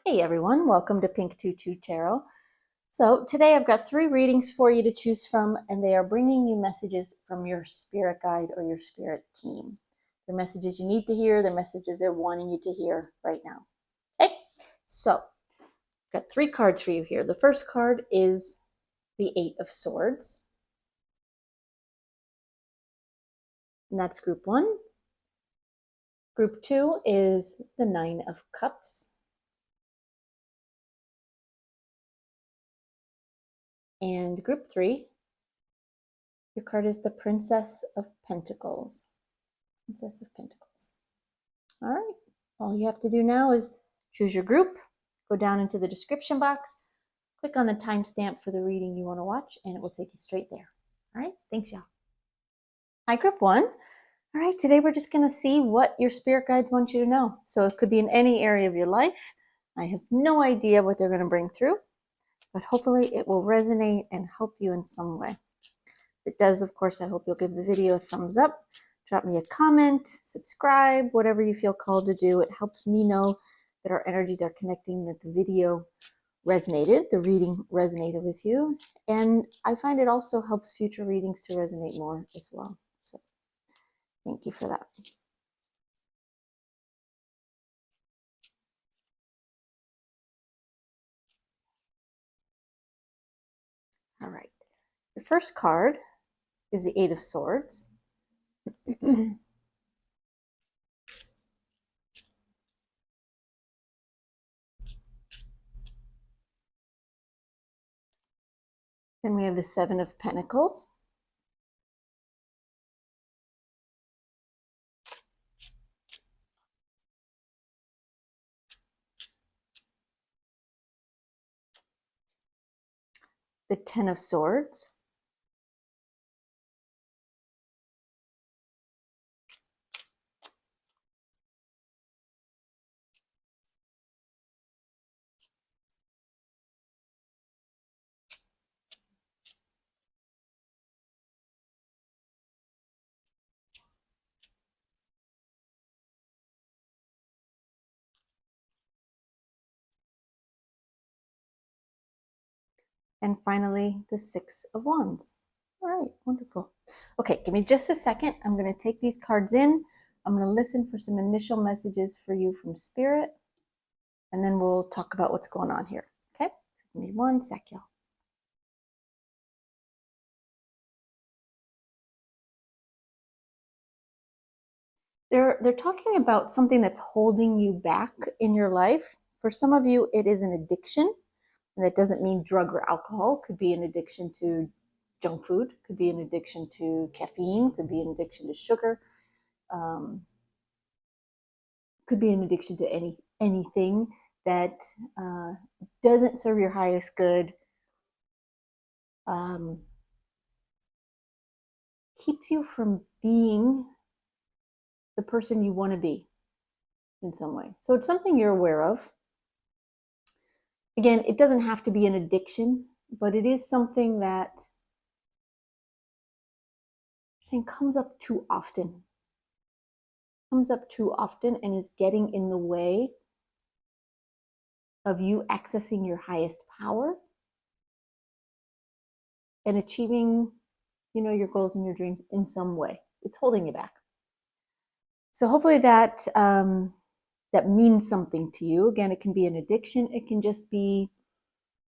Hey everyone, welcome to Pink Tutu Tarot. So today I've got 3 readings for you to choose from, and they are bringing you messages from your spirit guide or your spirit team. They're messages you need to hear, they're messages they're wanting you to hear right now. Okay, so I've got 3 cards for you here. The first card is the 8 of Swords, and that's group 1. Group 2 is the 9 of Cups. And group 3, your card is the Princess of Pentacles. Princess of Pentacles. All right, all you have to do now is choose your group, go down into the description box, click on the timestamp for the reading you want to watch, and it will take you straight there. All right, thanks, y'all. Hi, group 1. All right, today we're just going to see what your spirit guides want you to know. So it could be in any area of your life. I have no idea what they're going to bring through, but hopefully it will resonate and help you in some way. If it does, of course, I hope you'll give the video a thumbs up, drop me a comment, subscribe, whatever you feel called to do. It helps me know that our energies are connecting, that the video resonated, the reading resonated with you. And I find it also helps future readings to resonate more as well. So thank you for that. All right. The first card is the 8 of Swords. Then we have the 7 of Pentacles. The 10 of Swords. And finally, the 6 of Wands. All right, wonderful. Okay, give me just a second. I'm going to take these cards in. I'm going to listen for some initial messages for you from Spirit, and then we'll talk about what's going on here. Okay, so give me 1 sec, y'all. They're talking about something that's holding you back in your life. For some of you, it is an addiction. And that doesn't mean drug or alcohol. It could be an addiction to junk food, could be an addiction to caffeine, could be an addiction to sugar, could be an addiction to anything that doesn't serve your highest good, keeps you from being the person you want to be in some way. So it's something you're aware of. Again, it doesn't have to be an addiction, but it is something that I'm saying comes up too often. Comes up too often and is getting in the way of you accessing your highest power and achieving, your goals and your dreams in some way. It's holding you back. So hopefully that that means something to you. Again, it can be an addiction. It can just be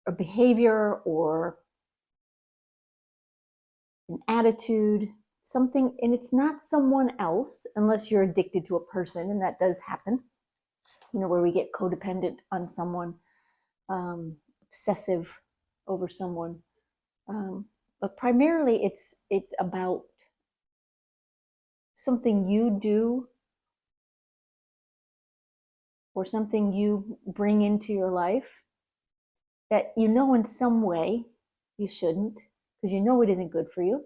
a behavior or an attitude, something, and it's not someone else unless you're addicted to a person, and that does happen, where we get codependent on someone, obsessive over someone. But primarily it's about something you do or something you bring into your life that in some way you shouldn't, because it isn't good for you.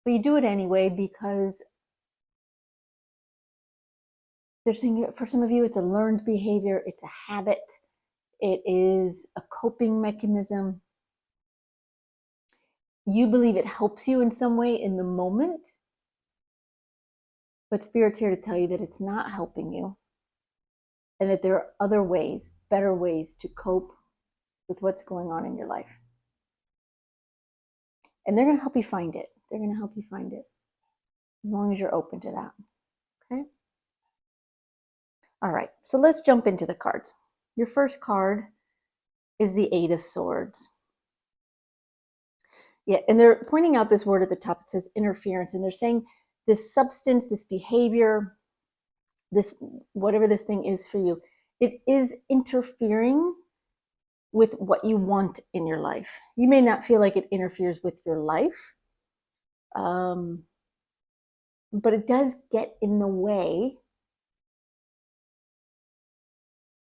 But you do it anyway because they're saying for some of you it's a learned behavior, it's a habit, it is a coping mechanism. You believe it helps you in some way in the moment, but Spirit's here to tell you that it's not helping you. and that there are other ways, better ways to cope with what's going on in your life. And they're going to help you find it. They're going to help you find it as long as you're open to that. Okay? All right, so let's jump into the cards. Your first card is the Eight of Swords. Yeah, and they're pointing out this word at the top. It says interference, and they're saying this substance, this behavior, this whatever this thing is for you, it is interfering with what you want in your life. You may not feel like it interferes with your life, but it does get in the way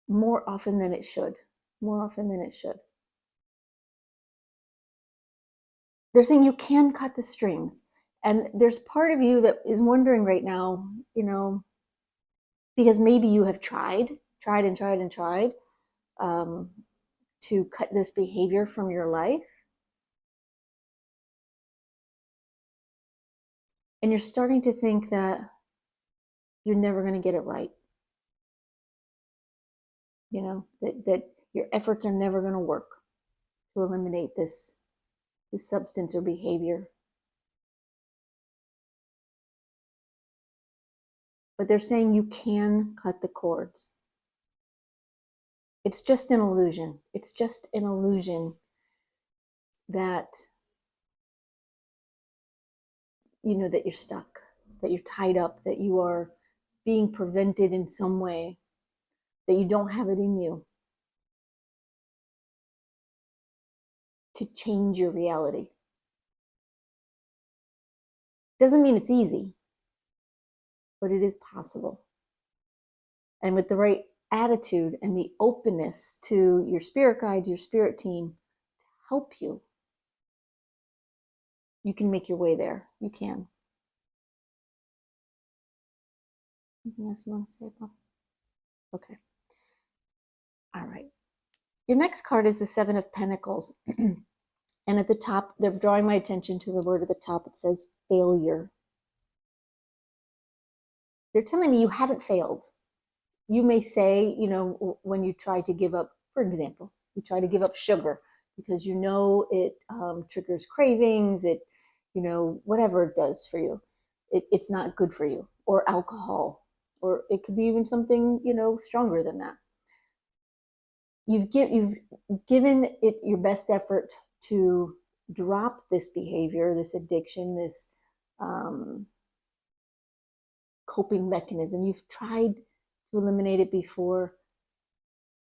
more often than it should. More often than it should. They're saying you can cut the strings. And there's part of you that is wondering right now, because maybe you have tried to cut this behavior from your life. And you're starting to think that you're never going to get it right. That your efforts are never going to work to eliminate this substance or behavior. But they're saying you can cut the cords. It's just an illusion. It's just an illusion that, that you're stuck, that you're tied up, that you are being prevented in some way, that you don't have it in you to change your reality. Doesn't mean it's easy, but it is possible. And with the right attitude and the openness to your spirit guides, your spirit team to help you, you can make your way there. You can. Anything else you want to say about? Okay. All right. Your next card is the Seven of Pentacles. And at the top, they're drawing my attention to the word at the top. It says failure. They're telling me you haven't failed. You may say, when you try to give up, for example, you try to give up sugar because it triggers cravings, it, whatever it does for you, it's not good for you, or alcohol, or it could be even something, stronger than that. You've given it your best effort to drop this behavior, this addiction, this coping mechanism. You've tried to eliminate it before.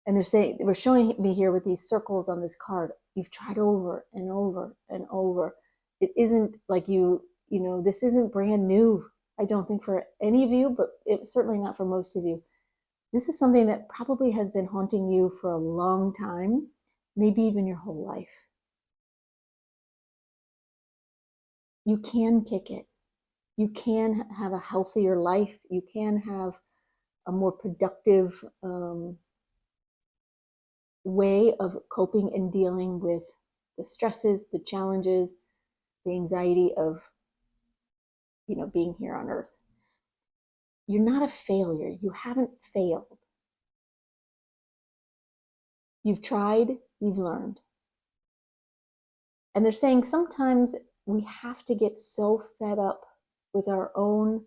And we're showing me here with these circles on this card, you've tried over and over and over. It isn't like this isn't brand new, I don't think, for any of you, but it's certainly not for most of you. This is something that probably has been haunting you for a long time, maybe even your whole life. You can kick it. You can have a healthier life. You can have a more productive way of coping and dealing with the stresses, the challenges, the anxiety of, being here on earth. You're not a failure. You haven't failed. You've tried, you've learned. And they're saying sometimes we have to get so fed up with our own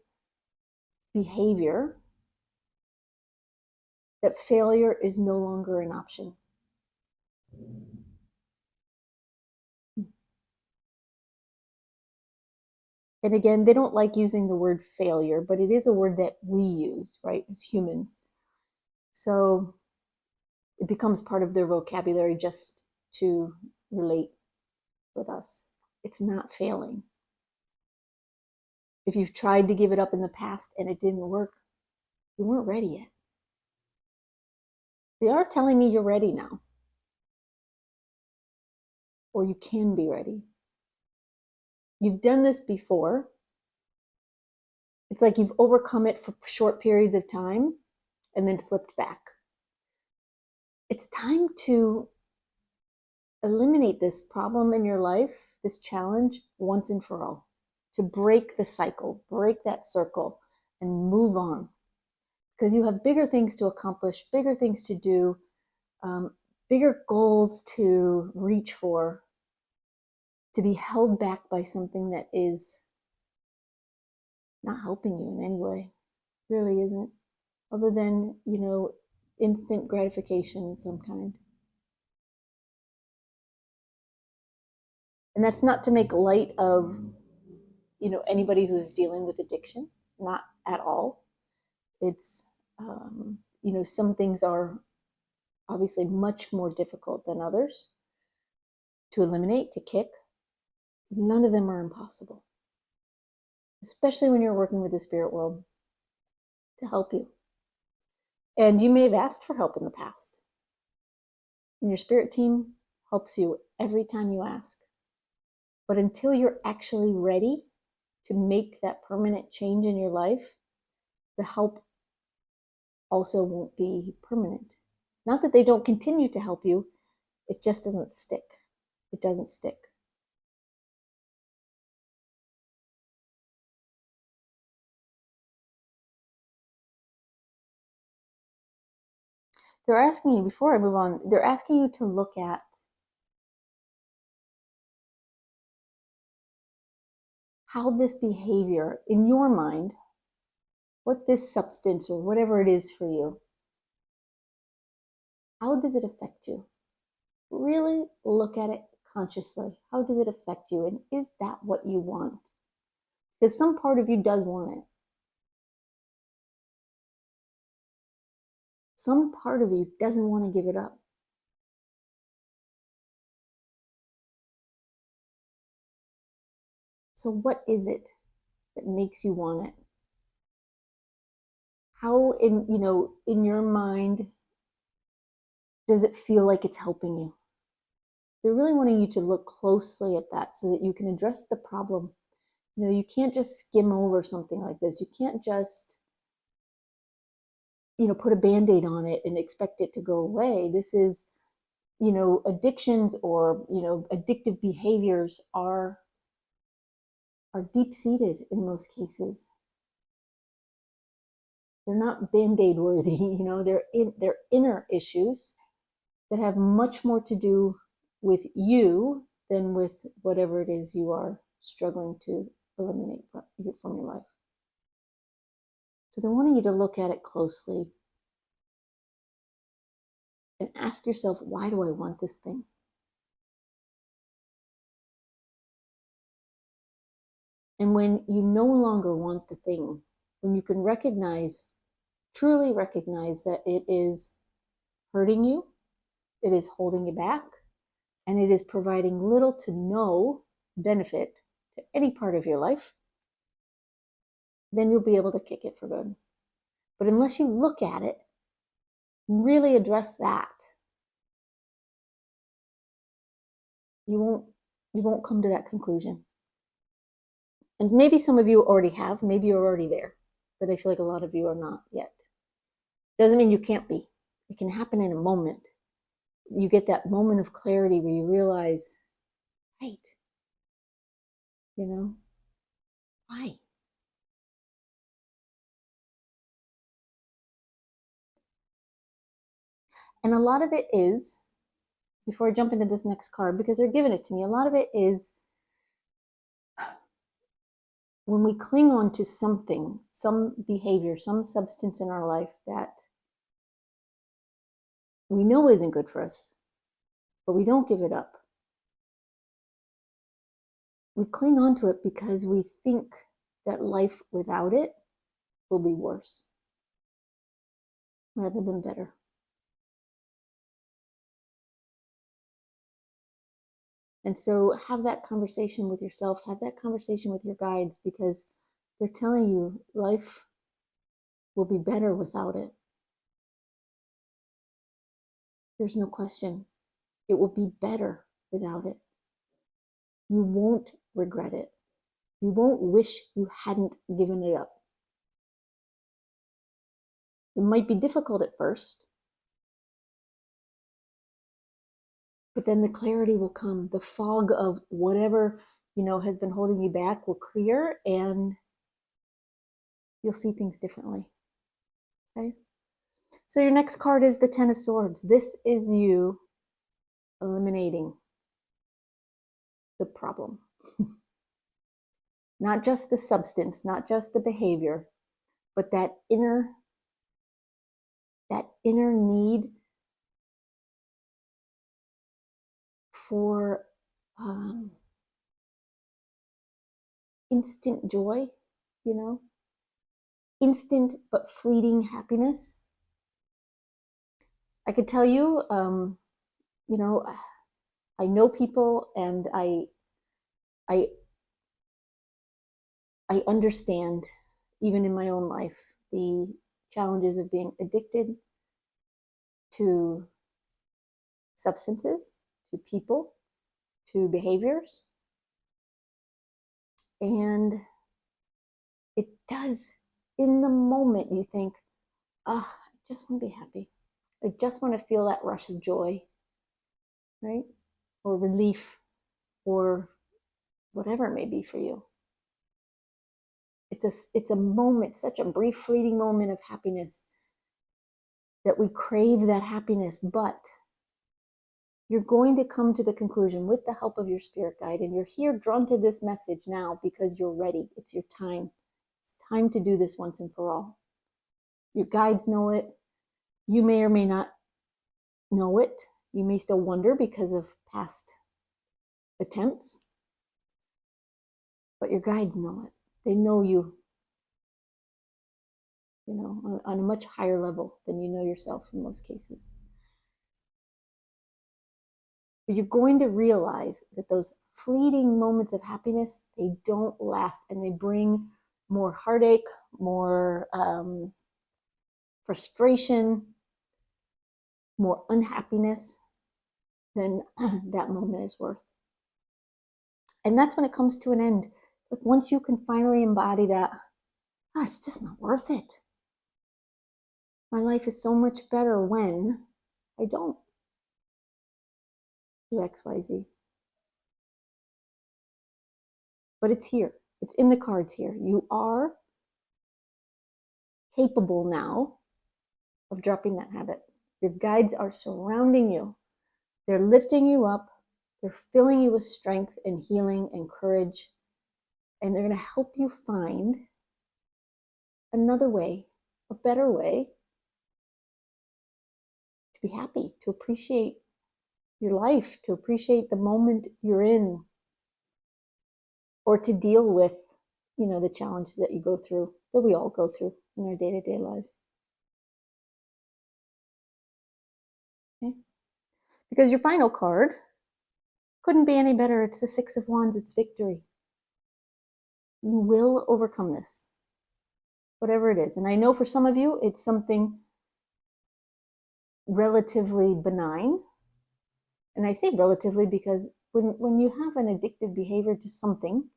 behavior that failure is no longer an option. And again, they don't like using the word failure, but it is a word that we use, right, as humans. So it becomes part of their vocabulary just to relate with us. It's not failing. If you've tried to give it up in the past and it didn't work, you weren't ready yet. They are telling me you're ready now. Or you can be ready. You've done this before. It's like you've overcome it for short periods of time and then slipped back. It's time to eliminate this problem in your life, this challenge, once and for all. To break the cycle, break that circle, and move on. because you have bigger things to accomplish, bigger things to do, bigger goals to reach for, to be held back by something that is not helping you in any way, really isn't, other than, instant gratification of some kind. And that's not to make light of, anybody who's dealing with addiction, not at all. It's, some things are obviously much more difficult than others to eliminate, to kick. None of them are impossible, especially when you're working with the spirit world to help you. And you may have asked for help in the past. And your spirit team helps you every time you ask. But until you're actually ready to make that permanent change in your life, the help also won't be permanent. Not that they don't continue to help you, it just doesn't stick. It doesn't stick. They're asking you, before I move on, they're asking you to look at how this behavior in your mind, what this substance or whatever it is for you, how does it affect you? Really look at it consciously. How does it affect you? And is that what you want? Because some part of you does want it. Some part of you doesn't want to give it up. So what is it that makes you want it? How in your mind does it feel like it's helping you? They're really wanting you to look closely at that so that you can address the problem. You can't just skim over something like this. You can't just put a band-aid on it and expect it to go away. This is, addictions or addictive behaviors are deep-seated in most cases. They're not band-aid worthy. They're inner issues that have much more to do with you than with whatever it is you are struggling to eliminate from your life. So they're wanting you to look at it closely and ask yourself, why do I want this thing? And when you no longer want the thing, when you can truly recognize that it is hurting you, it is holding you back, and it is providing little to no benefit to any part of your life, then you'll be able to kick it for good. But unless you look at it, really address that, you won't come to that conclusion. And maybe some of you already have, maybe you're already there, but I feel like a lot of you are not yet. Doesn't mean you can't be. It can happen in a moment. You get that moment of clarity where you realize, right, why? And a lot of it is, before I jump into this next card, because they're giving it to me, a lot of it is when we cling on to something, some behavior, some substance in our life that we know isn't good for us, but we don't give it up. We cling on to it because we think that life without it will be worse rather than better. And so have that conversation with yourself, have that conversation with your guides, because they're telling you life will be better without it. There's no question. It will be better without it. You won't regret it. You won't wish you hadn't given it up. It might be difficult at first, but then the clarity will come. The fog of whatever, has been holding you back will clear, and you'll see things differently. Okay. So your next card is the Ten of Swords. This is you eliminating the problem. Not just the substance, not just the behavior, but that inner need for instant joy, you know, instant but fleeting happiness. I could tell you, you know, I know people, and I understand, even in my own life, the challenges of being addicted to substances, to people, to behaviors. And it does, in the moment, you think, oh, I just want to be happy. I just want to feel that rush of joy, right? Or relief, or whatever it may be for you. It's a moment, such a brief, fleeting moment of happiness, that we crave that happiness. But you're going to come to the conclusion, with the help of your spirit guide, and you're here drawn to this message now because you're ready. It's your time. It's time to do this once and for all. Your guides know it. You may or may not know it. You may still wonder because of past attempts, but your guides know it. They know you, you know, on a much higher level than you know yourself in most cases. But you're going to realize that those fleeting moments of happiness, they don't last, and they bring more heartache, more frustration, more unhappiness than that moment is worth. And that's when it comes to an end. It's like once you can finally embody that, oh, it's just not worth it. My life is so much better when I don't do XYZ. But it's here. It's in the cards here. You are capable now of dropping that habit. Your guides are surrounding you. They're lifting you up. They're filling you with strength and healing and courage. And they're going to help you find another way, a better way to be happy, to appreciate your life, to appreciate the moment you're in, or to deal with, you know, the challenges that you go through, that we all go through in our day-to-day lives. Okay? Because your final card couldn't be any better. It's the Six of Wands. It's victory. You will overcome this, whatever it is. And I know for some of you, it's something relatively benign. And I say relatively because when you have an addictive behavior to something,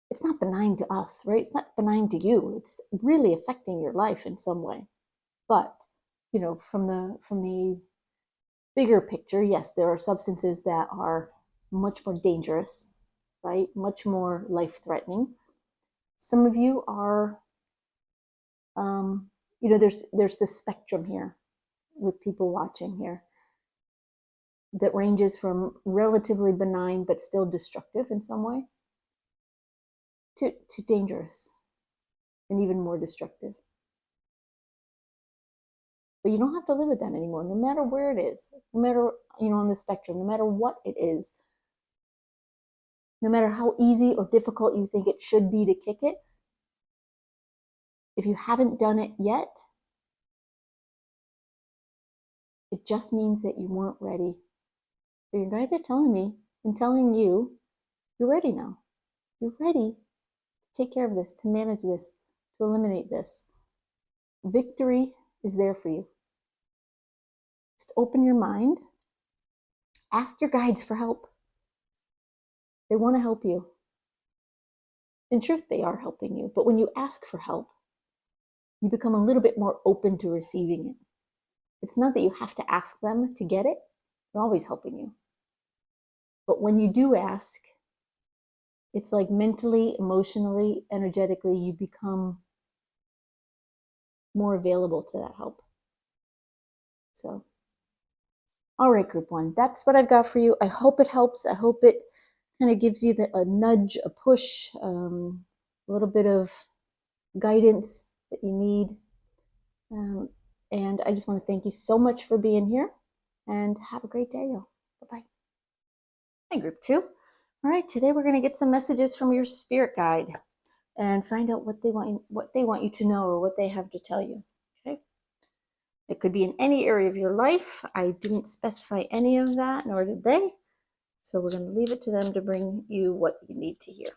it's not benign to us, right? It's not benign to you. It's really affecting your life in some way. But, you know, from the bigger picture, yes, there are substances that are much more dangerous, right? Much more life-threatening. Some of you are, you know, there's the spectrum here with people watching here that ranges from relatively benign but still destructive in some way to dangerous and even more destructive. But you don't have to live with that anymore, no matter where it is, no matter, you know, on the spectrum, no matter what it is, no matter how easy or difficult you think it should be to kick it. If you haven't done it yet, it just means that you weren't ready. But your guides are telling me and telling you, you're ready now. You're ready to take care of this, to manage this, to eliminate this. Victory is there for you. Just open your mind. Ask your guides for help. They want to help you. In truth, they are helping you. But when you ask for help, you become a little bit more open to receiving it. It's not that you have to ask them to get it. They're always helping you. But when you do ask, it's like mentally, emotionally, energetically, you become more available to that help. So, all right, group one, that's what I've got for you. I hope it helps. I hope it kind of gives you a nudge, a push, a little bit of guidance that you need. And I just want to thank you so much for being here, and have a great day, y'all. Bye-bye. Hi, group two. All right, today we're going to get some messages from your spirit guide and find out what they want you to know, or what they have to tell you. Okay. It could be in any area of your life. I didn't specify any of that, nor did they. So we're going to leave it to them to bring you what you need to hear.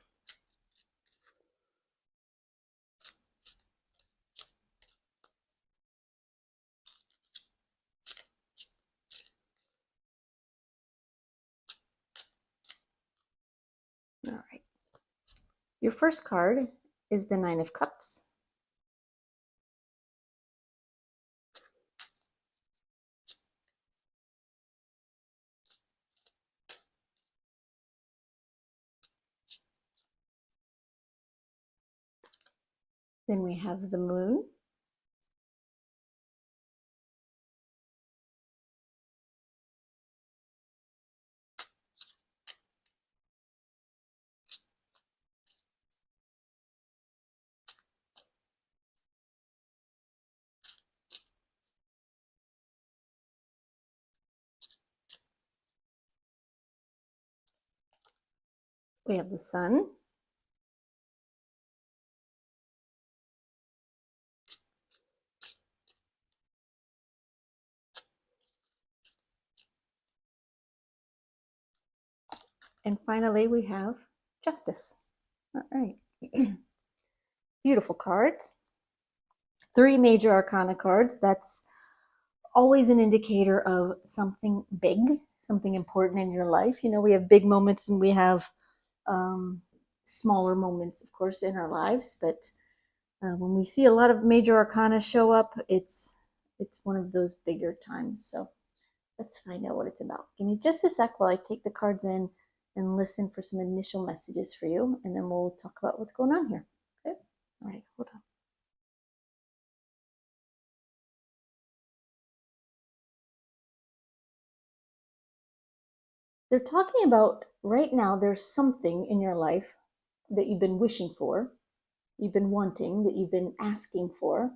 All right. Your first card is the Nine of Cups. Then we have the Moon. We have the Sun. And finally, we have Justice. All right. Beautiful cards. 3 major arcana cards. That's always an indicator of something big, something important in your life. You know, we have big moments and we have smaller moments, of course, in our lives. But when we see a lot of major arcana show up, it's one of those bigger times. So let's find out what it's about. Give me just a sec while I take the cards in and listen for some initial messages for you, and then we'll talk about what's going on here. Okay? All right, hold on. They're talking about right now, there's something in your life that you've been wishing for, you've been wanting, that you've been asking for,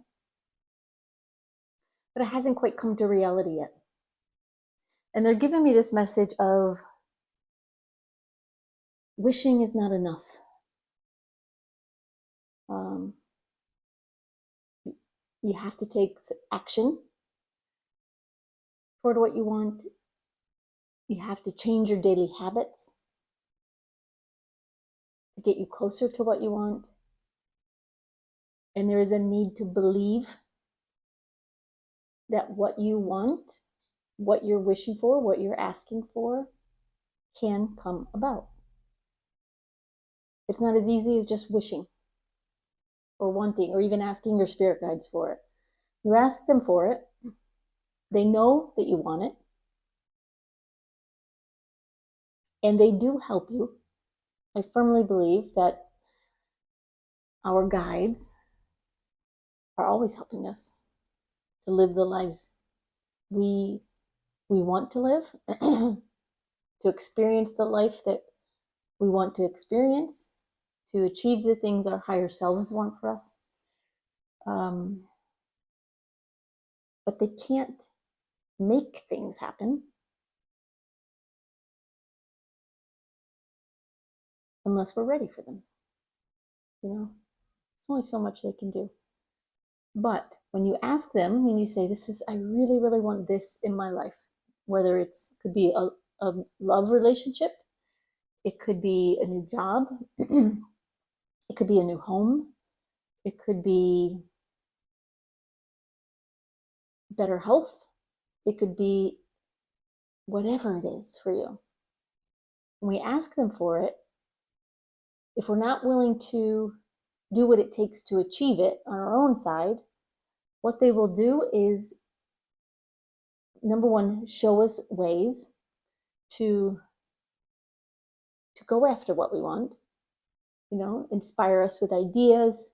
but it hasn't quite come to reality yet. And they're giving me this message of wishing is not enough. You have to take action toward what you want. You have to change your daily habits to get you closer to what you want. And there is a need to believe that what you want, what you're wishing for, what you're asking for, can come about. It's not as easy as just wishing or wanting or even asking your spirit guides for it. You ask them for it. They know that you want it. And they do help you. I firmly believe that our guides are always helping us to live the lives we want to live, to experience the life that we want to experience, to achieve the things our higher selves want for us. But they can't make things happen unless we're ready for them. You know, there's only so much they can do. But when you ask them, when you say, I really, really want this in my life, whether could be a love relationship, it could be a new job, it could be a new home, it could be better health, it could be whatever it is for you. When we ask them for it, if we're not willing to do what it takes to achieve it on our own side, what they will do is, number one, show us ways to go after what we want, you know, inspire us with ideas,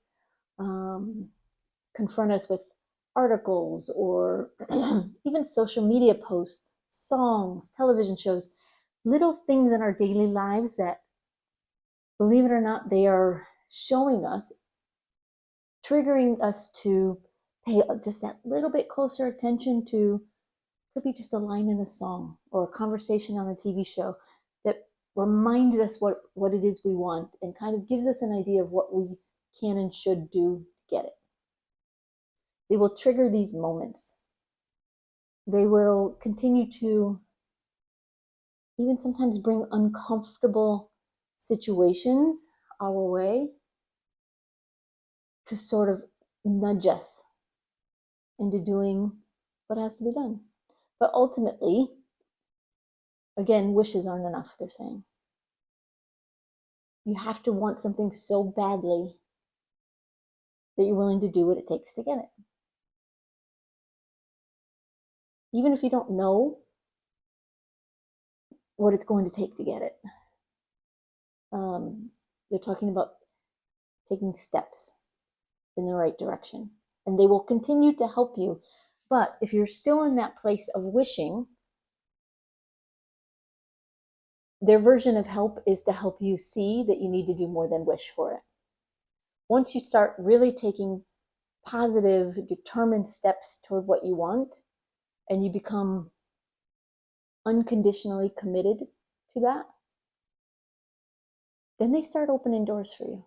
confront us with articles or even social media posts, songs, television shows, little things in our daily lives that, believe it or not, they are showing us, triggering us to pay just that little bit closer attention to, could be just a line in a song or a conversation on a TV show that reminds us what it is we want and kind of gives us an idea of what we can and should do to get it. They will trigger these moments. They will continue to even sometimes bring uncomfortable situations our way to sort of nudge us into doing what has to be done. But ultimately, again, wishes aren't enough, they're saying. You have to want something so badly that you're willing to do what it takes to get it. Even if you don't know what it's going to take to get it. They're talking about taking steps in the right direction. And they will continue to help you. But if you're still in that place of wishing, their version of help is to help you see that you need to do more than wish for it. Once you start really taking positive, determined steps toward what you want, and you become unconditionally committed to that, then they start opening doors for you.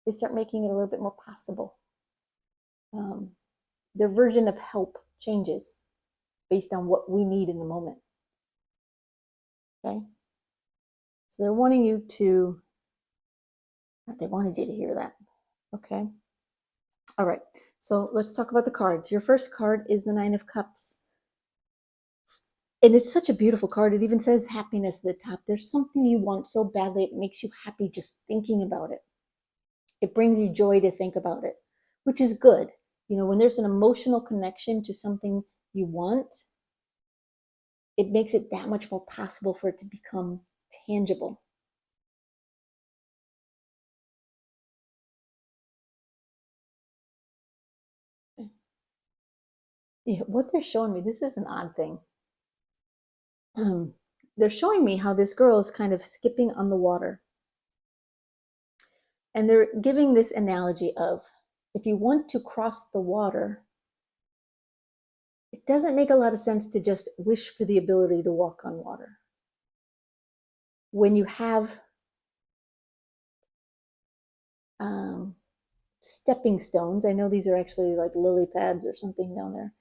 They start making it a little bit more possible. Their version of help changes based on what we need in the moment. Okay? So they're wanting you to, they wanted you to hear that. Okay? All right. So let's talk about the cards. Your first card is the Nine of Cups. And it's such a beautiful card. It even says happiness at the top. There's something you want so badly, it makes you happy just thinking about it. It brings you joy to think about it, which is good. You know, when there's an emotional connection to something you want, it makes it that much more possible for it to become tangible. Yeah, what they're showing me, this is an odd thing. They're showing me how this girl is kind of skipping on the water. And they're giving this analogy of, if you want to cross the water, it doesn't make a lot of sense to just wish for the ability to walk on water. When you have stepping stones, I know these are actually like lily pads or something down there,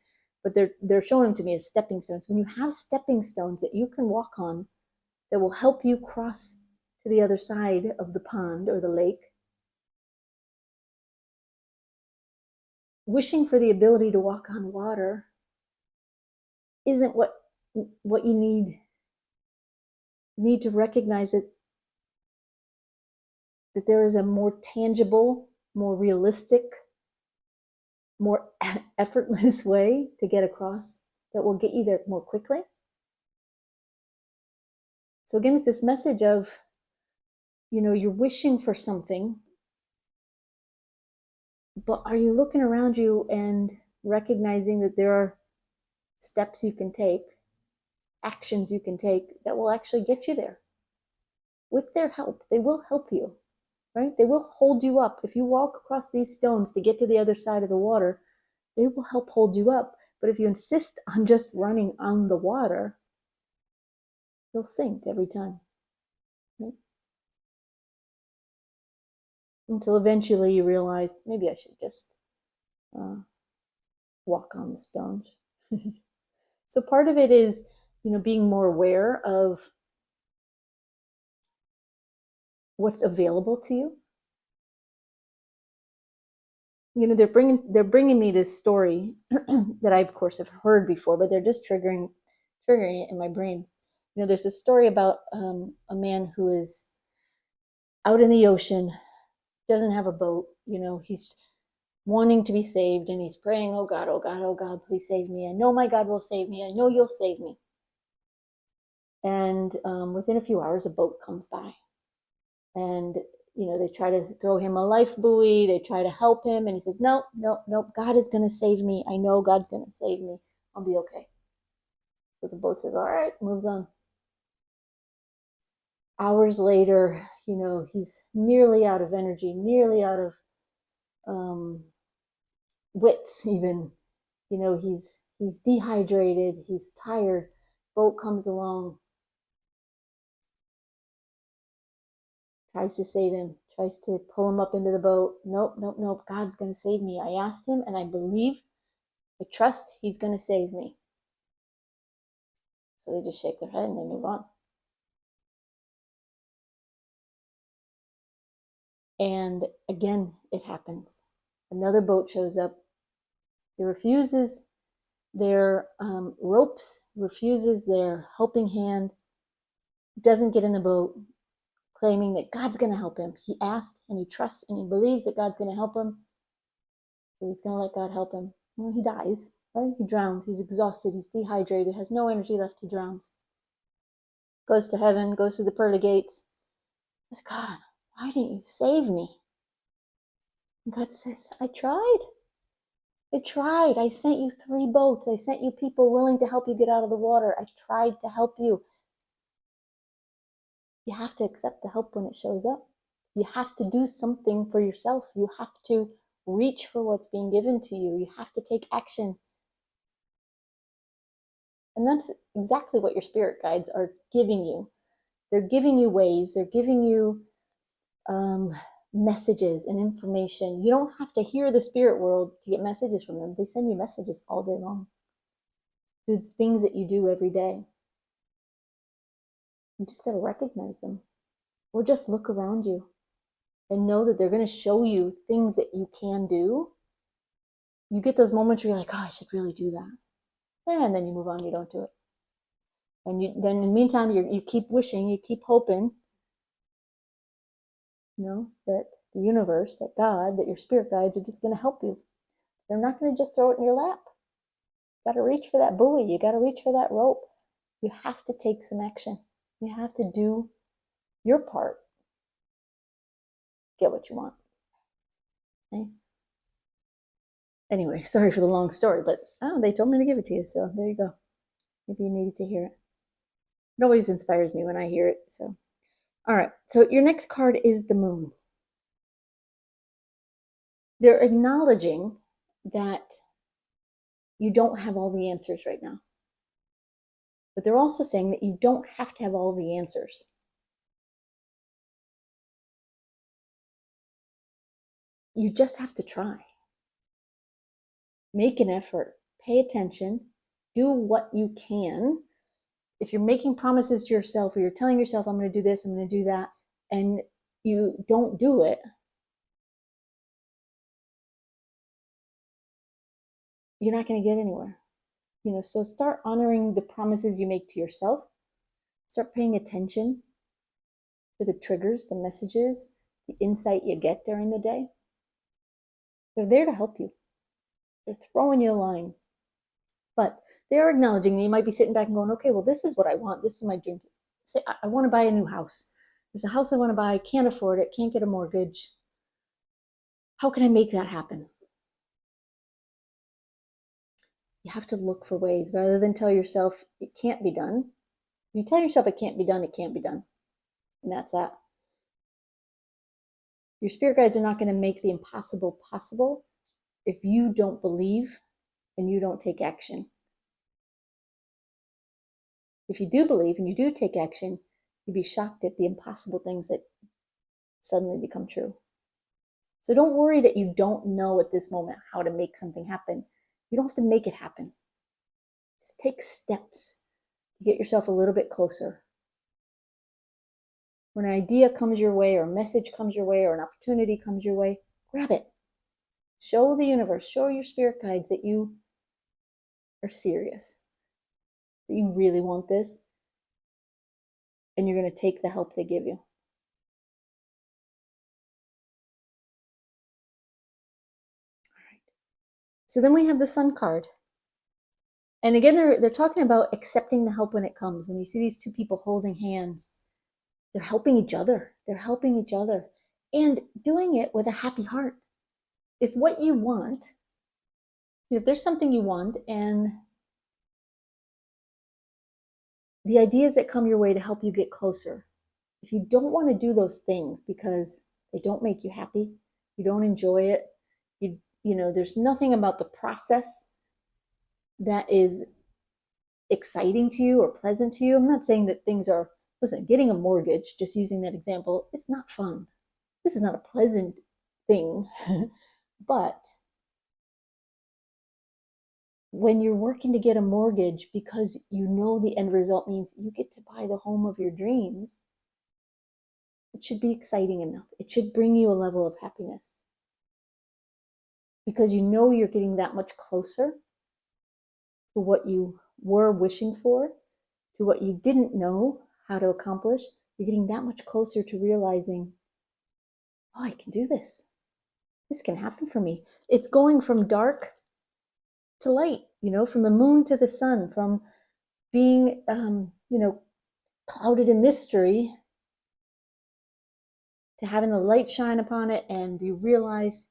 but they're showing them to me as stepping stones. When you have stepping stones that you can walk on that will help you cross to the other side of the pond or the lake, wishing for the ability to walk on water isn't what you need. You need to recognize it, that there is a more tangible, more realistic, more effortless way to get across that will get you there more quickly. So again, it's this message of, you know, you're wishing for something, but are you looking around you and recognizing that there are steps you can take, actions you can take that will actually get you there? With their help, they will help you, right? They will hold you up. If you walk across these stones to get to the other side of the water, they will help hold you up. But if you insist on just running on the water, you'll sink every time. Right? Until eventually you realize, maybe I should just walk on the stones. So part of it is, you know, being more aware of what's available to you. You know, they're bringing me this story that I, of course, have heard before, but they're just triggering it in my brain. You know, there's a story about a man who is out in the ocean, doesn't have a boat. You know, he's wanting to be saved, and he's praying, oh God, oh God, oh God, please save me. I know my God will save me. I know you'll save me. And within a few hours, a boat comes by. And, they try to throw him a life buoy. They try to help him. And he says, nope, nope, nope. God is going to save me. I know God's going to save me. I'll be okay. So the boat says, all right, moves on. Hours later, he's nearly out of energy, nearly out of wits even. He's dehydrated, he's tired. Boat comes along, tries to save him, tries to pull him up into the boat. Nope, nope, nope. God's going to save me. I asked him and I believe, I trust he's going to save me. So they just shake their head and they move on. And again, it happens. Another boat shows up. He refuses their ropes, refuses their helping hand, doesn't get in the boat, claiming that God's going to help him. He asked and he trusts and he believes that God's going to help him. So he's going to let God help him. Well, he dies, right? He drowns. He's exhausted. He's dehydrated. Has no energy left. He drowns. Goes to heaven, goes to the pearly gates. Says, God, why didn't you save me? And God says, I tried. I sent you 3 boats. I sent you people willing to help you get out of the water. I tried to help you. You have to accept the help when it shows up. You have to do something for yourself. You have to reach for what's being given to you. You have to take action. And that's exactly what your spirit guides are giving you. They're giving you ways. They're giving you messages and information. You don't have to hear the spirit world to get messages from them. They send you messages all day long through the things that you do every day. You just got to recognize them, or just look around you and know that they're going to show you things that you can do. You get those moments where you're like, oh, I should really do that. And then you move on, you don't do it. And then in the meantime, you keep wishing, you keep hoping, that the universe, that God, that your spirit guides are just going to help you. They're not going to just throw it in your lap. You got to reach for that buoy. You got to reach for that rope. You have to take some action. You have to do your part. Get what you want. Okay? Anyway, sorry for the long story, but they told me to give it to you, so there you go. Maybe you needed to hear it. It always inspires me when I hear it. So, all right. So your next card is the moon. They're acknowledging that you don't have all the answers right now. But they're also saying that you don't have to have all the answers. You just have to try. Make an effort. Pay attention. Do what you can. If you're making promises to yourself, or you're telling yourself, I'm going to do this, I'm going to do that, and you don't do it, you're not going to get anywhere. So start honoring the promises you make to yourself. Start paying attention to the triggers, the messages, the insight you get during the day. They're there to help you. They're throwing you a line. But they're acknowledging that you might be sitting back and going, okay, well, this is what I want. This is my dream. Say, I want to buy a new house. There's a house I want to buy. Can't afford it. Can't get a mortgage. How can I make that happen? You have to look for ways rather than tell yourself it can't be done. If you tell yourself it can't be done, it can't be done. And that's that. Your spirit guides are not going to make the impossible possible if you don't believe and you don't take action. If you do believe and you do take action, you'd be shocked at the impossible things that suddenly become true. So don't worry that you don't know at this moment how to make something happen. You don't have to make it happen. Just take steps to get yourself a little bit closer. When an idea comes your way, or a message comes your way, or an opportunity comes your way, grab it. Show the universe, show your spirit guides that you are serious, that you really want this, and you're going to take the help they give you. All right. So then we have the Sun card. And again, they're talking about accepting the help when it comes. When you see these two people holding hands, they're helping each other. They're helping each other. and doing it with a happy heart. If what you want, if there's something you want and the ideas that come your way to help you get closer, if you don't want to do those things because they don't make you happy, you don't enjoy it, there's nothing about the process that is exciting to you or pleasant to you. I'm not saying that things are, listen, getting a mortgage, just using that example, it's not fun. This is not a pleasant thing. But when you're working to get a mortgage because you know the end result means you get to buy the home of your dreams, it should be exciting enough. It should bring you a level of happiness because you know you're getting that much closer to what you were wishing for, to what you didn't know how to accomplish. You're getting that much closer to realizing, oh, I can do this. This can happen for me. It's going from dark to light, from the moon to the sun, from being, clouded in mystery to having the light shine upon it and you realize,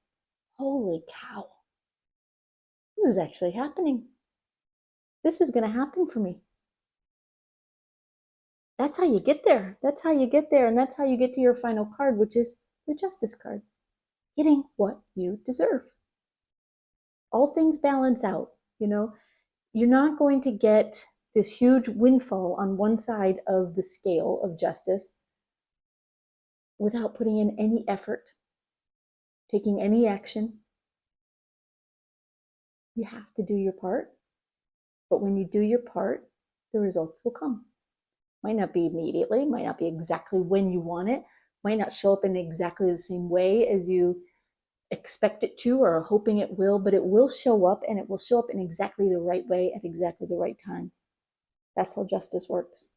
holy cow, this is actually happening. This is going to happen for me. That's how you get there. That's how you get there. And that's how you get to your final card, which is the Justice card. Getting what you deserve. All things balance out, You're not going to get this huge windfall on one side of the scale of justice without putting in any effort, taking any action. You have to do your part. But when you do your part, the results will come. Might not be immediately, might not be exactly when you want it, might not show up in exactly the same way as you expect it to or are hoping it will, but it will show up, and it will show up in exactly the right way at exactly the right time. That's how justice works.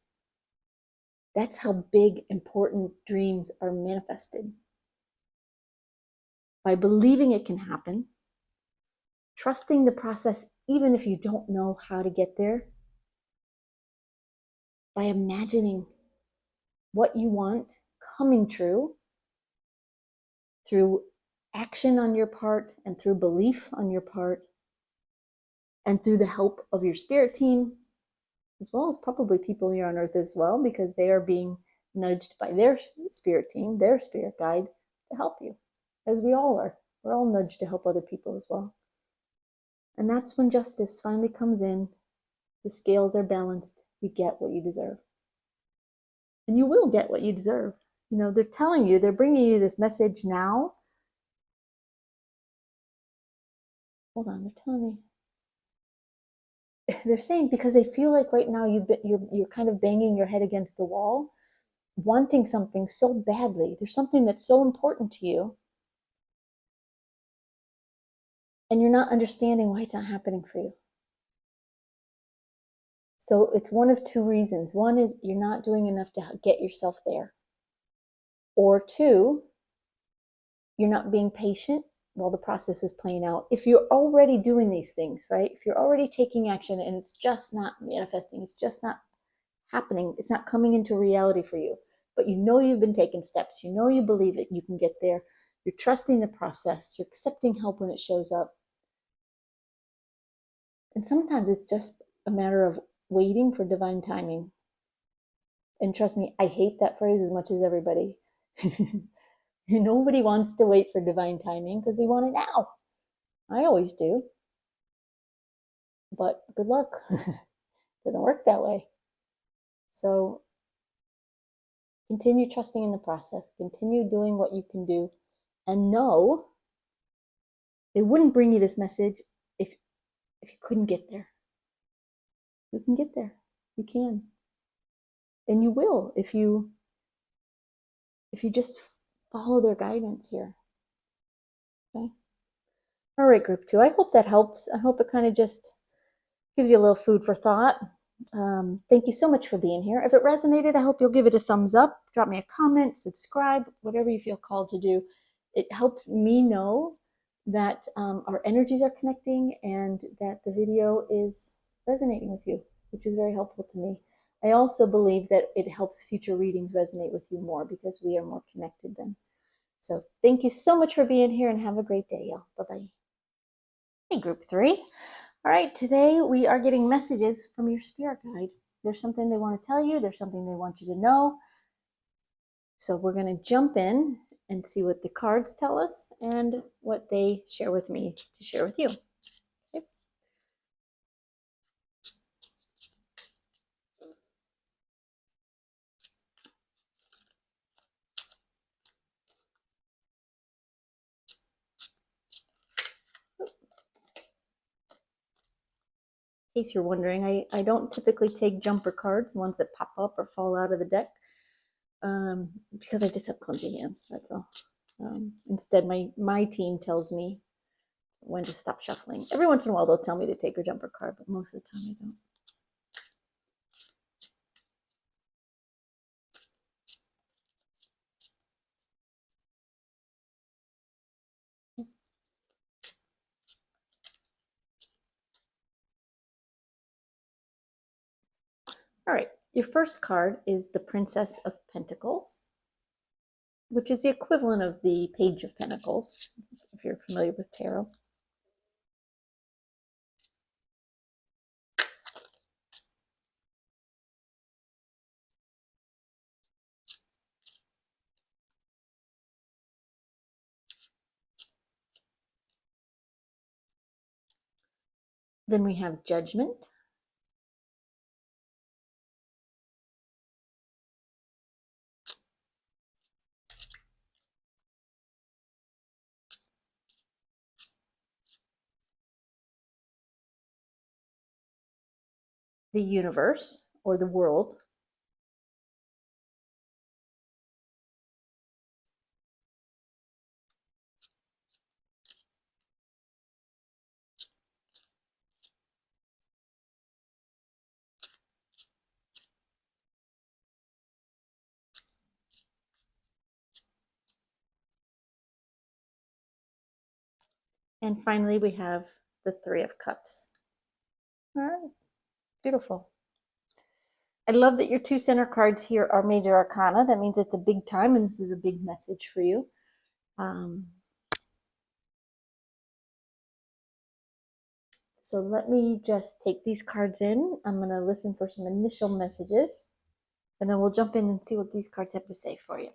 That's how big, important dreams are manifested. By believing it can happen, trusting the process even if you don't know how to get there, by imagining what you want coming true through action on your part and through belief on your part and through the help of your spirit team, as well as probably people here on earth as well, because they are being nudged by their spirit team, their spirit guide to help you, as we all are. We're all nudged to help other people as well. And that's when justice finally comes in. The scales are balanced. You get what you deserve. And you will get what you deserve. They're telling you, they're bringing you this message now. Hold on, they're telling me. They're saying because they feel like right now you're kind of banging your head against the wall, wanting something so badly. There's something that's so important to you, and you're not understanding why it's not happening for you. So it's one of two reasons. One is you're not doing enough to get yourself there. Or two, you're not being patient while the process is playing out. If you're already doing these things, right? If you're already taking action and it's just not manifesting, it's just not happening, it's not coming into reality for you, but you've been taking steps, you believe it, you can get there, you're trusting the process, you're accepting help when it shows up. And sometimes it's just a matter of waiting for divine timing. And trust me, I hate that phrase as much as everybody. Nobody wants to wait for divine timing because we want it now. I always do. But good luck. Doesn't work that way. So continue trusting in the process. Continue doing what you can do. And know they wouldn't bring you this message if you couldn't get there. You can get there. You can. And you will if you just follow their guidance here. Okay? All right, group 2. I hope that helps. I hope it kind of just gives you a little food for thought. Thank you so much for being here. If it resonated, I hope you'll give it a thumbs up, drop me a comment, subscribe, whatever you feel called to do. It helps me know that our energies are connecting and that the video is resonating with you, which is very helpful to me. I also believe that it helps future readings resonate with you more because we are more connected then. So thank you so much for being here and have a great day, y'all. Bye-bye. Hey, group 3. All right, today we are getting messages from your spirit guide. There's something they want to tell you. There's something they want you to know. So we're going to jump in and see what the cards tell us and what they share with me to share with you. Okay. In case you're wondering, I don't typically take jumper cards, ones that pop up or fall out of the deck, because I just have clumsy hands, that's all. Instead, my team tells me when to stop shuffling. Every once in a while, they'll tell me to take a jumper card, but most of the time I don't. All right, your first card is the Princess of Pentacles, which is the equivalent of the Page of Pentacles, if you're familiar with tarot. Then we have Judgment. The Universe, or the World. And finally, we have the Three of Cups. All right, beautiful. I love that your two center cards here are Major Arcana. That means it's a big time, and this is a big message for you. So let me just take these cards in. I'm going to listen for some initial messages, and then we'll jump in and see what these cards have to say for you.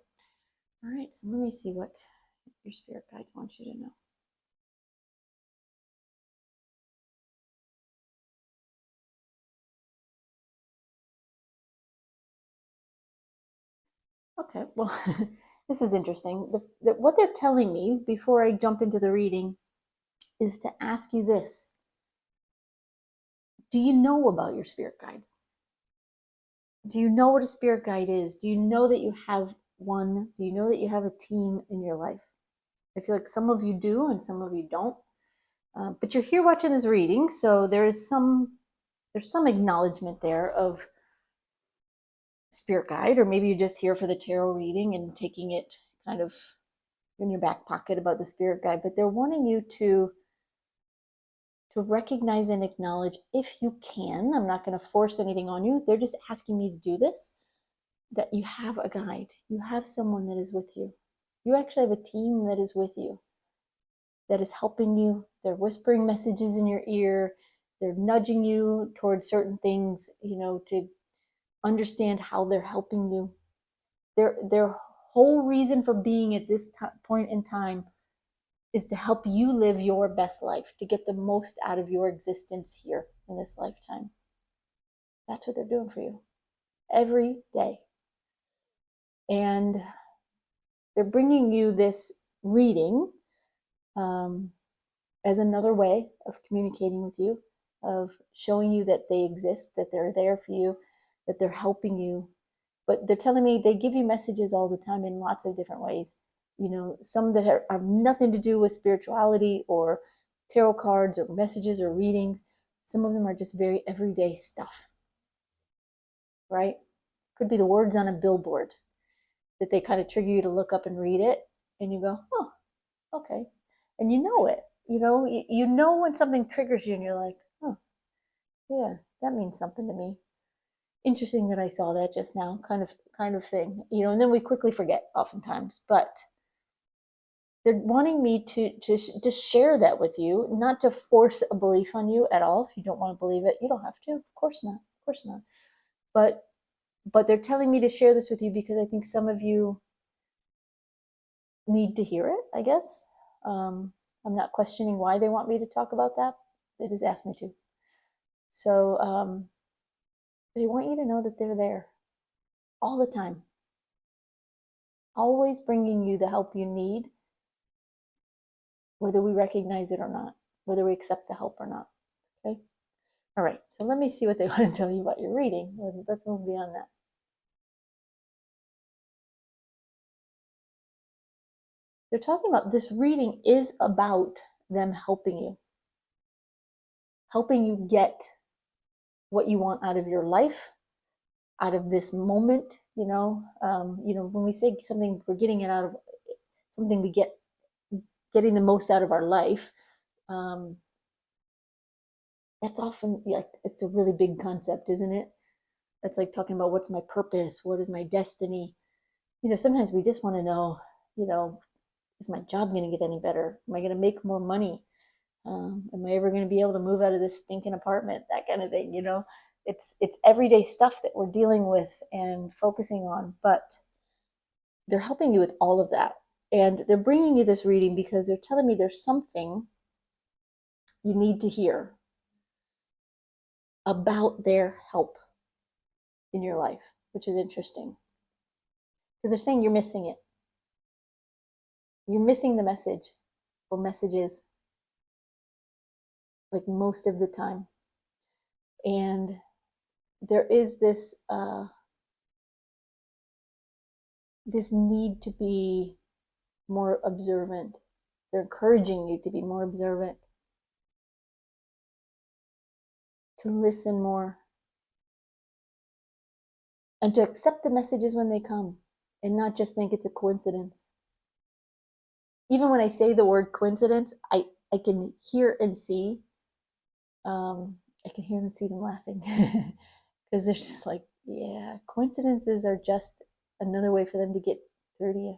All right, so let me see what your spirit guides want you to know. Okay, well, this is interesting. What they're telling me before I jump into the reading is to ask you this. Do you know about your spirit guides? Do you know what a spirit guide is? Do you know that you have one? Do you know that you have a team in your life? I feel like some of you do and some of you don't. But you're here watching this reading, so there's some acknowledgement there of spirit guide, or maybe you're just here for the tarot reading and taking it kind of in your back pocket about the spirit guide, but they're wanting you to recognize and acknowledge, if you can, I'm not going to force anything on you, they're just asking me to do this, that you have a guide, you have someone that is with you, you actually have a team that is with you, that is helping you. They're whispering messages in your ear, they're nudging you towards certain things, to understand how they're helping you. Their whole reason for being at this point in time is to help you live your best life, to get the most out of your existence here in this lifetime. That's what they're doing for you every day. And they're bringing you this reading as another way of communicating with you, of showing you that they exist, that they're there for you, that they're helping you. But they're telling me they give you messages all the time in lots of different ways. Some that have nothing to do with spirituality or tarot cards or messages or readings. Some of them are just very everyday stuff, right? Could be the words on a billboard that they kind of trigger you to look up and read it, and you go, oh, okay. And you know it. You know when something triggers you and you're like, oh, yeah, that means something to me. Interesting that I saw that just now, kind of thing. And then we quickly forget oftentimes. But they're wanting me to share that with you, not to force a belief on you at all. If you don't want to believe it, you don't have to. Of course not. Of course not. But they're telling me to share this with you because I think some of you need to hear it, I guess. I'm not questioning why they want me to talk about that. They just asked me to. So they want you to know that they're there all the time, always bringing you the help you need, whether we recognize it or not, whether we accept the help or not. Okay? All right, so let me see what they want to tell you about your reading. Let's move beyond that. They're talking about this reading is about them helping you get what you want out of your life, out of this moment. When we say something, we're getting it out of something, we getting the most out of our life. That's often like, it's a really big concept, isn't it? That's like talking about what's my purpose, what is my destiny. Sometimes we just want to know, is my job going to get any better? Am I going to make more money? Am I ever going to be able to move out of this stinking apartment? That kind of thing. It's everyday stuff that we're dealing with and focusing on, but they're helping you with all of that. And they're bringing you this reading because they're telling me there's something you need to hear about their help in your life, which is interesting. Because they're saying you're missing it. You're missing the message or messages, like most of the time. And there is this need to be more observant. They're encouraging you to be more observant, to listen more, and to accept the messages when they come and not just think it's a coincidence. Even when I say the word coincidence, I can hear and see, I can hear and see them laughing because they're just like, yeah, coincidences are just another way for them to get through to you,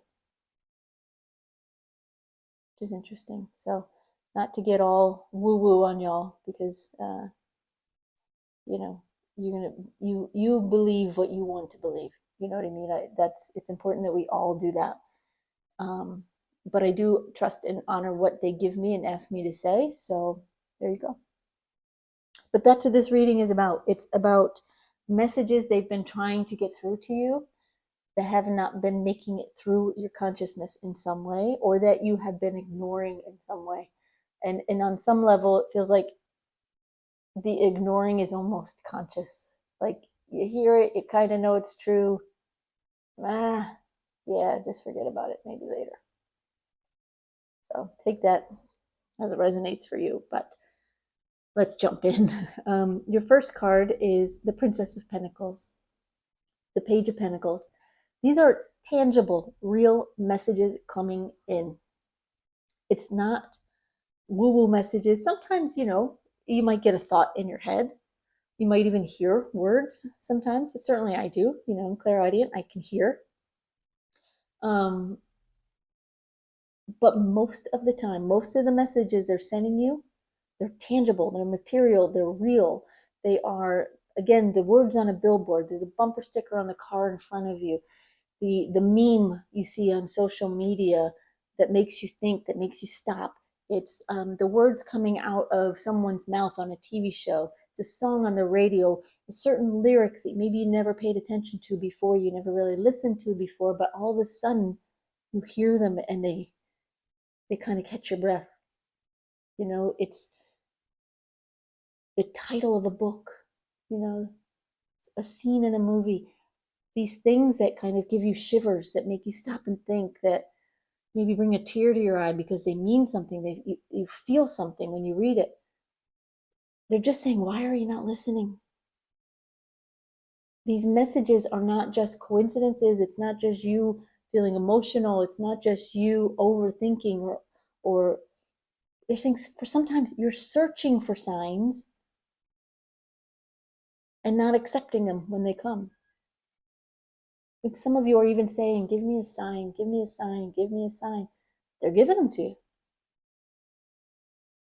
which is interesting. So not to get all woo woo on y'all, because you believe what you want to believe. You know what I mean? It's important that we all do that. But I do trust and honor what they give me and ask me to say. So there you go. But that's what this reading is about. It's about messages they've been trying to get through to you that have not been making it through your consciousness in some way, or that you have been ignoring in some way. And on some level, it feels like the ignoring is almost conscious. Like you hear it, you kind of know it's true. Yeah, just forget about it, maybe later. So take that as it resonates for you. But let's jump in. Your first card is the Princess of Pentacles, the Page of Pentacles. These are tangible, real messages coming in. It's not woo-woo messages. Sometimes, you might get a thought in your head. You might even hear words sometimes. Certainly I do. I'm clairaudient. I can hear. But most of the time, most of the messages they're sending you, they're tangible, they're material, they're real. They are, again, the words on a billboard, they're the bumper sticker on the car in front of you, the meme you see on social media that makes you think, that makes you stop. It's the words coming out of someone's mouth on a TV show. It's a song on the radio, certain lyrics that maybe you never paid attention to before, you never really listened to before, but all of a sudden you hear them and they kind of catch your breath. It's the title of a book, a scene in a movie. These things that kind of give you shivers, that make you stop and think, that maybe bring a tear to your eye because they mean something. You feel something when you read it. They're just saying, why are you not listening? These messages are not just coincidences. It's not just you feeling emotional. It's not just you overthinking, or there's things, for sometimes you're searching for signs and not accepting them when they come. I think some of you are even saying, give me a sign, give me a sign, give me a sign. They're giving them to you.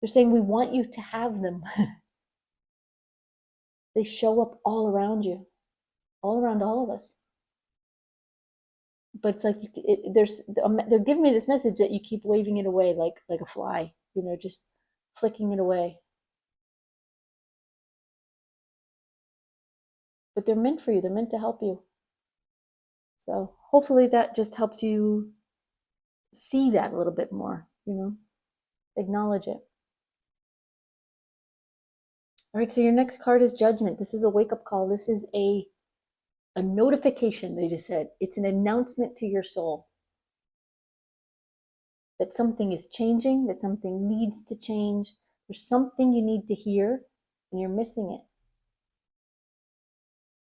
They're saying, we want you to have them. They show up all around you, all around all of us. But it's like they're giving me this message that you keep waving it away like a fly, just flicking it away. But they're meant for you. They're meant to help you. So hopefully that just helps you see that a little bit more, acknowledge it. All right, so your next card is Judgment. This is a wake-up call. This is a notification, they just said. It's an announcement to your soul that something is changing, that something needs to change. There's something you need to hear, and you're missing it.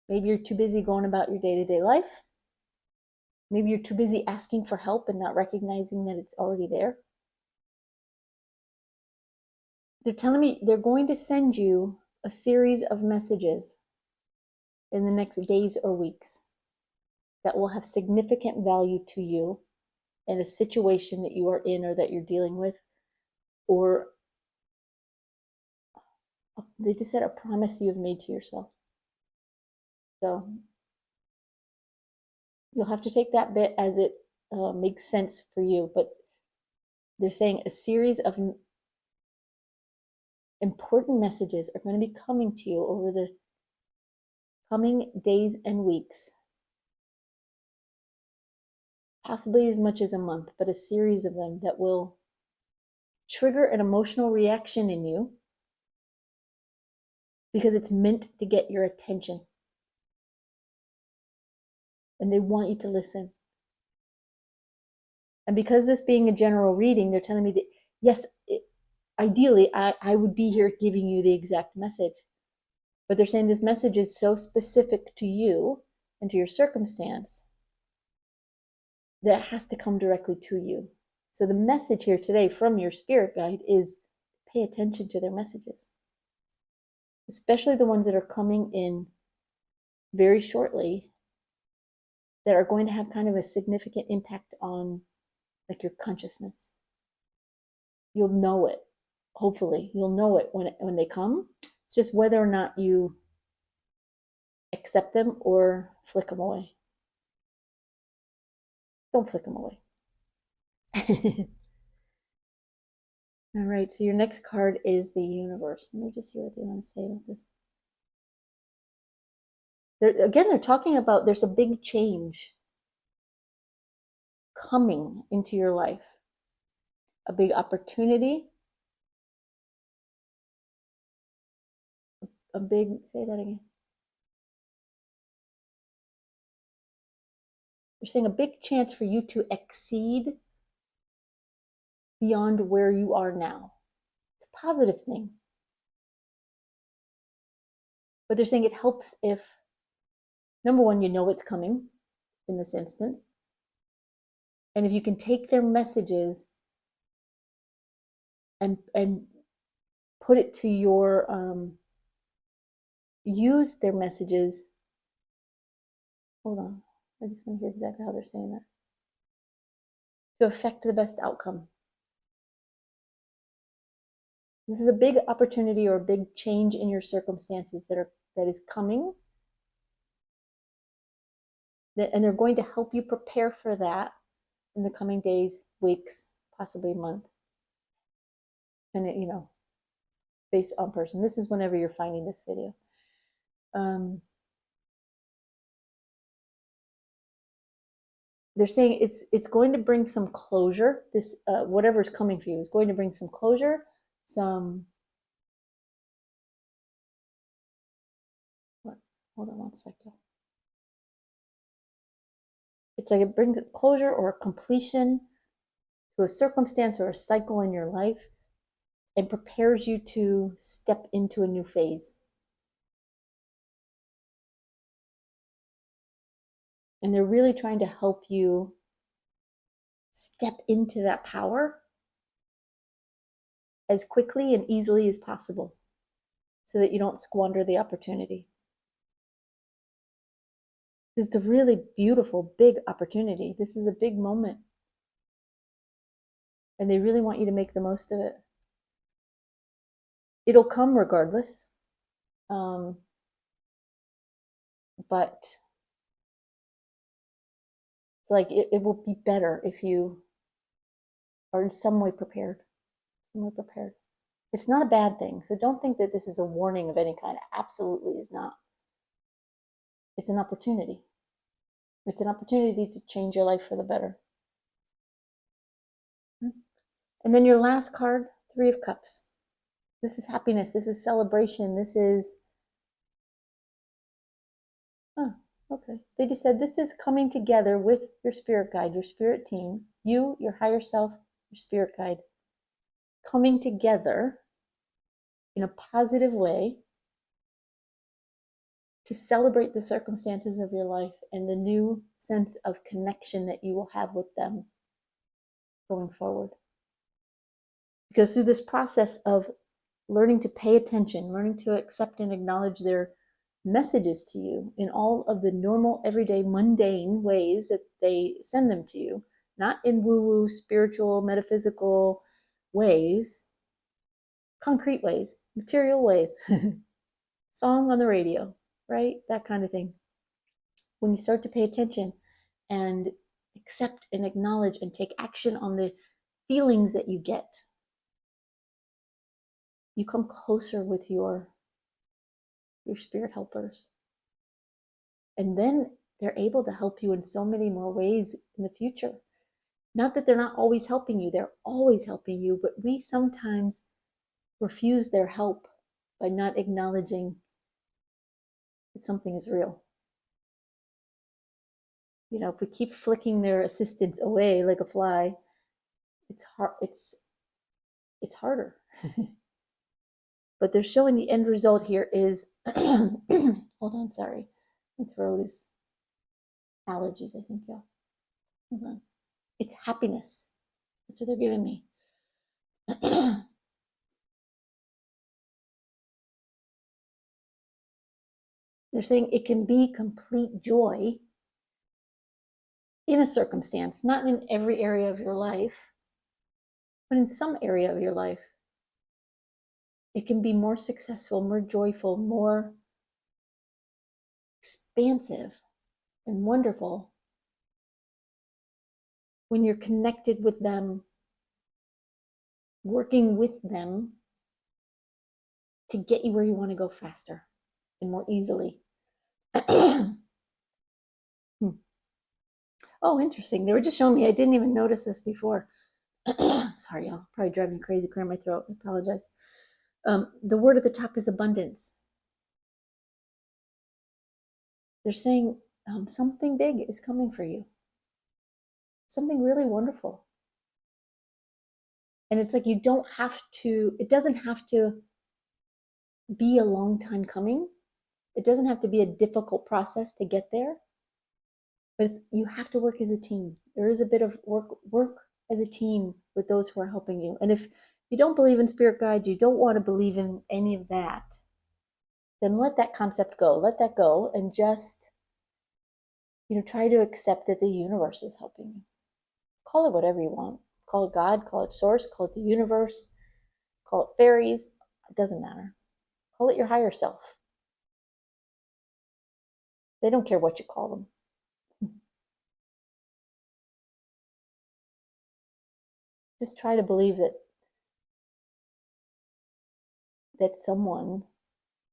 Maybe you're too busy going about your day-to-day life. Maybe you're too busy asking for help and not recognizing that it's already there. They're telling me they're going to send you a series of messages in the next days or weeks that will have significant value to you in a situation that you are in or that you're dealing with, or they just said a promise you have made to yourself. So you'll have to take that bit as it makes sense for you, but they're saying a series of important messages are going to be coming to you over the coming days and weeks, possibly as much as a month, but a series of them that will trigger an emotional reaction in you because it's meant to get your attention. And they want you to listen. And because this being a general reading, they're telling me that, yes, ideally, I would be here giving you the exact message. But they're saying this message is so specific to you and to your circumstance that it has to come directly to you. So the message here today from your spirit guide is pay attention to their messages, especially the ones that are coming in very shortly that are going to have kind of a significant impact on like your consciousness. You'll know it. Hopefully, you'll know it when they come. It's just whether or not you accept them or flick them away. Don't flick them away. All right, so your next card is the Universe. Let me just see what they want to say about this. They're talking about there's a big change coming into your life, a big opportunity, say that again. They're saying a big chance for you to exceed beyond where you are now. It's a positive thing. But they're saying it helps if, number one, you know it's coming in this instance. And if you can take their messages and put it to your, use their messages. Hold on. I just want to hear exactly how they're saying that. To affect the best outcome. This is a big opportunity or a big change in your circumstances that is coming. And they're going to help you prepare for that in the coming days, weeks, possibly a month. And it, based on person. This is whenever you're finding this video. They're saying it's going to bring some closure. This whatever's coming for you is going to bring some closure, some. What? Hold on one second. It's like it brings closure or completion to a circumstance or a cycle in your life and prepares you to step into a new phase. And they're really trying to help you step into that power as quickly and easily as possible so that you don't squander the opportunity. It's a really beautiful, big opportunity. This is a big moment. and they really want you to make the most of it. It'll come regardless, but it's like it will be better if you are in some way prepared. It's not a bad thing, so don't think that this is a warning of any kind. It absolutely is not. It's an opportunity. It's an opportunity to change your life for the better. And then your last card, Three of Cups. This is happiness. This is celebration. This is, okay. They just said this is coming together with your spirit guide, your spirit team, you, your higher self, your spirit guide, coming together in a positive way to celebrate the circumstances of your life and the new sense of connection that you will have with them going forward. Because through this process of learning to pay attention, learning to accept and acknowledge their messages to you in all of the normal, everyday, mundane ways that they send them to you, not in woo-woo, spiritual, metaphysical ways, concrete ways, material ways, song on the radio, right? That kind of thing. When you start to pay attention and accept and acknowledge and take action on the feelings that you get, you come closer with your spirit helpers. And then they're able to help you in so many more ways in the future. Not that they're not always helping you, they're always helping you, but we sometimes refuse their help by not acknowledging that something is real. You know, if we keep flicking their assistance away like a fly, it's hard. It's harder. But they're showing the end result here is, hold on, sorry. My throat is allergies, I think, yeah. Hold on. It's happiness. That's what they're giving me. They're saying it can be complete joy in a circumstance, not in every area of your life, but in some area of your life. It can be more successful, more joyful, more expansive and wonderful when you're connected with them, working with them to get you where you want to go faster and more easily. Oh, interesting. They were just showing me. I didn't even notice this before. Sorry, y'all. Probably driving me crazy, clear my throat. I apologize. The word at the top is abundance. They're saying something big is coming for you. Something really wonderful. And it's like you don't have to, it doesn't have to be a long time coming. It doesn't have to be a difficult process to get there. But you have to work as a team. There is a bit of work as a team with those who are helping you. And if you don't believe in spirit guide, you don't want to believe in any of that, then let that concept go. Let that go and just, try to accept that the universe is helping you. Call it whatever you want. Call it God, call it source, call it the universe, call it fairies. It doesn't matter. Call it your higher self. They don't care what you call them. Just try to believe that someone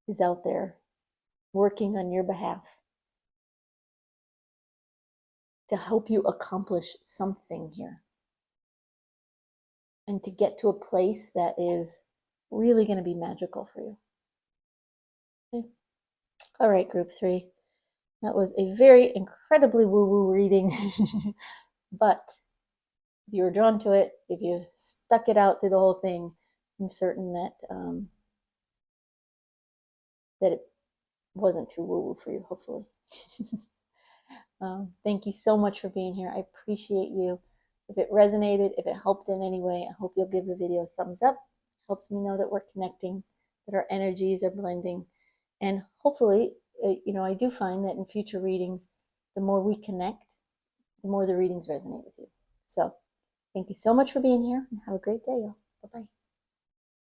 is out there working on your behalf to help you accomplish something here and to get to a place that is really going to be magical for you. Okay. All right, group 3. That was a very incredibly woo-woo reading, but if you were drawn to it, if you stuck it out through the whole thing, I'm certain that that it wasn't too woo-woo for you, hopefully. Thank you so much for being here. I appreciate you. If it resonated, if it helped in any way, I hope you'll give the video a thumbs up. Helps me know that we're connecting, that our energies are blending. And hopefully, I do find that in future readings, the more we connect, the more the readings resonate with you. So Thank you so much for being here and have a great day, y'all.